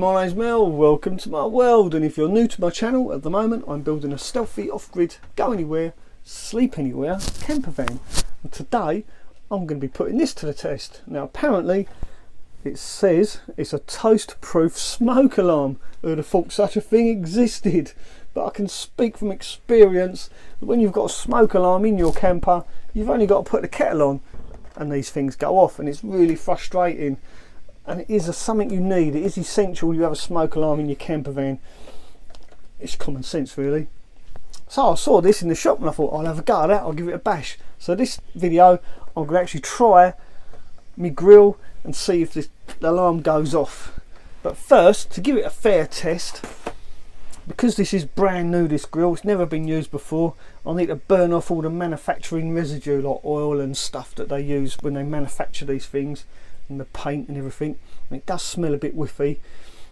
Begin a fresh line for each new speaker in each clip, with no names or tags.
My name's Mel, welcome to my world, and if you're new to my channel, at the moment I'm building a stealthy off-grid, go anywhere, sleep anywhere camper van. And today I'm going to be putting this to the test. Now apparently it says it's a toast-proof smoke alarm. Who'd have thought such a thing existed? But I can speak from experience that when you've got a smoke alarm in your camper, you've only got to put the kettle on and these things go off, and it's really frustrating. And it is something you need. It is essential you have a smoke alarm in your camper van. It's common sense really. So I saw this in the shop and I thought I'll have a go at that, I'll give it a bash. So this video I'm going to actually try my grill and see if the alarm goes off. But first, to give it a fair test, because this is brand new, this grill, it's never been used before, I need to burn off all the manufacturing residue like oil and stuff that they use when they manufacture these things, and the paint and everything, and it does smell a bit whiffy.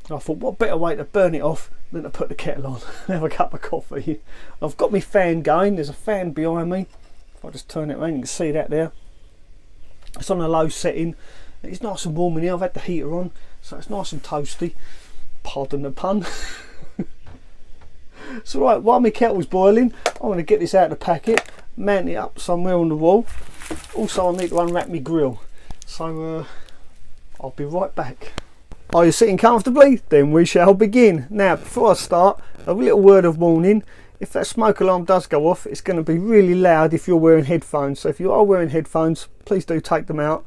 And I thought what better way to burn it off than to put the kettle on and have a cup of coffee. I've got my fan going, there's a fan behind me. If I just turn it around you can see that there. It's on a low setting, it's nice and warm in here. I've had the heater on so it's nice and toasty, pardon the pun. So right, while my kettle's boiling I'm going to get this out of the packet, mount it up somewhere on the wall. Also I need to unwrap my grill, so I'll be right back. Are you sitting comfortably? Then we shall begin. Now before I start, a little word of warning. If that smoke alarm does go off, it's going to be really loud if you're wearing headphones. So if you are wearing headphones, please do take them out.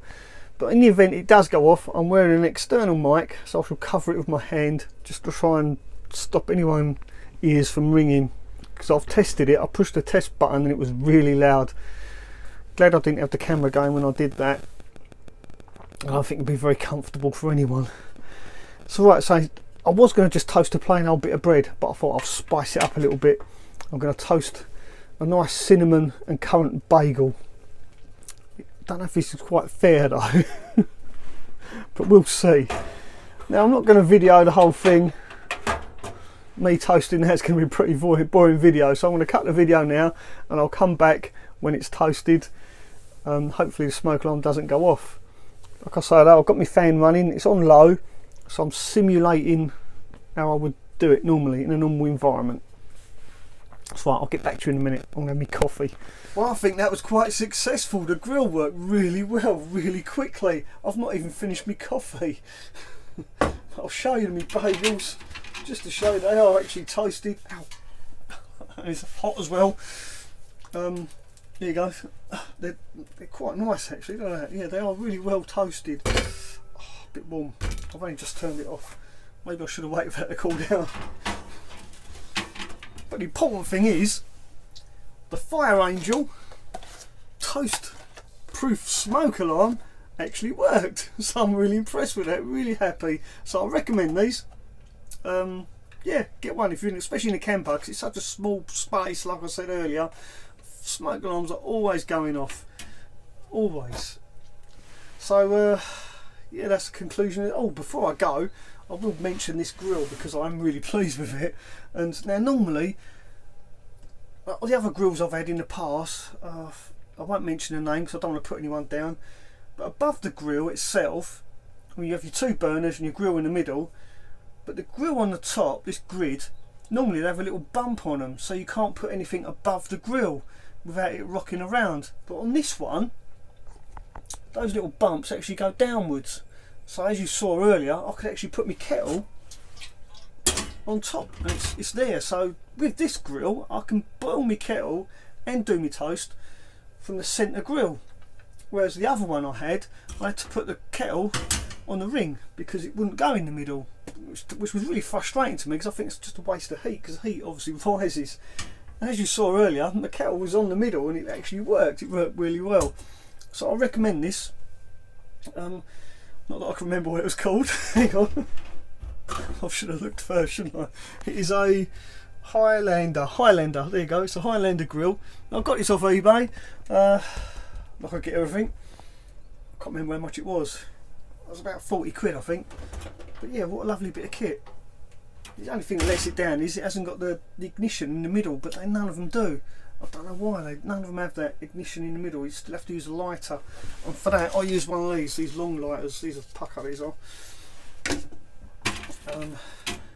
But in the event it does go off, I'm wearing an external mic, so I shall cover it with my hand just to try and stop anyone's ears from ringing. Because I've tested it, I pushed the test button and it was really loud. Glad I didn't have the camera going when I did that. I don't think it'd be very comfortable for anyone. So right, so I was going to just toast a plain old bit of bread, but I thought I'll spice it up a little bit. I'm going to toast a nice cinnamon and currant bagel. Don't know if this is quite fair though, but we'll see. Now I'm not going to video the whole thing. Me toasting that's going to be a pretty boring video, so I'm going to cut the video now and I'll come back when it's toasted. Hopefully the smoke alarm doesn't go off. Like I say though, I've got my fan running, it's on low, so I'm simulating how I would do it normally in a normal environment. So right, I'll get back to you in a minute. I'm going to have my coffee. Well, I think that was quite successful. The grill worked really well, really quickly. I've not even finished my coffee. I'll show you my bagels, just to show you they are actually toasted. Ow. It's hot as well. There you go. They're quite nice actually, don't they? Yeah, they are really well toasted. Oh, a bit warm. I've only just turned it off. Maybe I should have waited for that to cool down. But the important thing is, the Fire Angel toast proof smoke alarm actually worked. So I'm really impressed with that, really happy. So I recommend these. Yeah, get one if you're in, especially in a camper, because it's such a small space. Like I said earlier, smoke alarms are always going off, always. So yeah, that's the conclusion. Oh, before I go, I will mention this grill because I'm really pleased with it. And now normally the other grills I've had in the past, I won't mention the name because I don't want to put anyone down, but above the grill itself, when you have your two burners and your grill in the middle, but the grill on the top, this grid, normally they have a little bump on them, so you can't put anything above the grill without it rocking around. But on this one, those little bumps actually go downwards. So as you saw earlier, I could actually put my kettle on top and it's there. So with this grill I can boil my kettle and do my toast from the centre grill, whereas the other one I had to put the kettle on the ring because it wouldn't go in the middle, which was really frustrating to me because I think it's just a waste of heat, because heat obviously rises. And as you saw earlier, the kettle was on the middle and it actually worked. It worked really well. So I recommend this. Not that I can remember what it was called. Hang on. I should have looked first, shouldn't I? It is a Highlander. There you go. It's a Highlander grill. I got this off eBay. Like I get everything. I can't remember how much it was. It was about 40 quid, I think. But yeah, what a lovely bit of kit. The only thing that lets it down is it hasn't got the ignition in the middle, but none of them do. I don't know why, none of them have that ignition in the middle. You still have to use a lighter. And for that I use one of these long lighters. These are pucker, these are.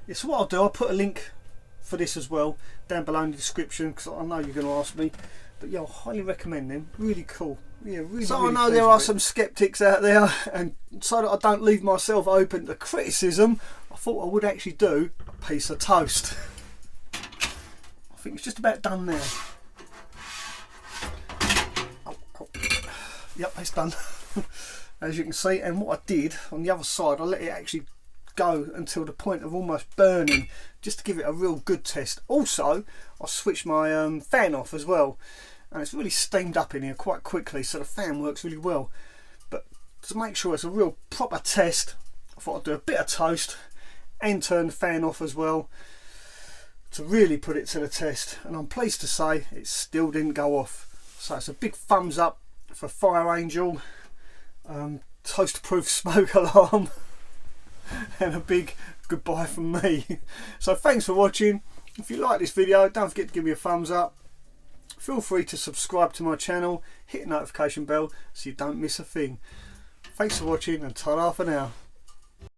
Yeah, so what I'll do, I'll put a link for this as well down below in the description, because I know you're going to ask me. But yeah, I highly recommend them. Really cool. Yeah, really. So really I know there are some skeptics out there, and so that I don't leave myself open to criticism, I thought I would actually do a piece of toast. I think it's just about done now. Oh. Yep, it's done. As you can see, and what I did on the other side, I let it actually go until the point of almost burning, just to give it a real good test. Also, I switched my fan off as well, and it's really steamed up in here quite quickly, so the fan works really well. But to make sure it's a real proper test, I thought I'd do a bit of toast and turn the fan off as well to really put it to the test, and I'm pleased to say it still didn't go off. So it's a big thumbs up for Fire Angel, toast proof smoke alarm, and a big goodbye from me. So thanks for watching. If you like this video, don't forget to give me a thumbs up. Feel free to subscribe to my channel, hit the notification bell so you don't miss a thing. Thanks for watching, and ta-ra for now.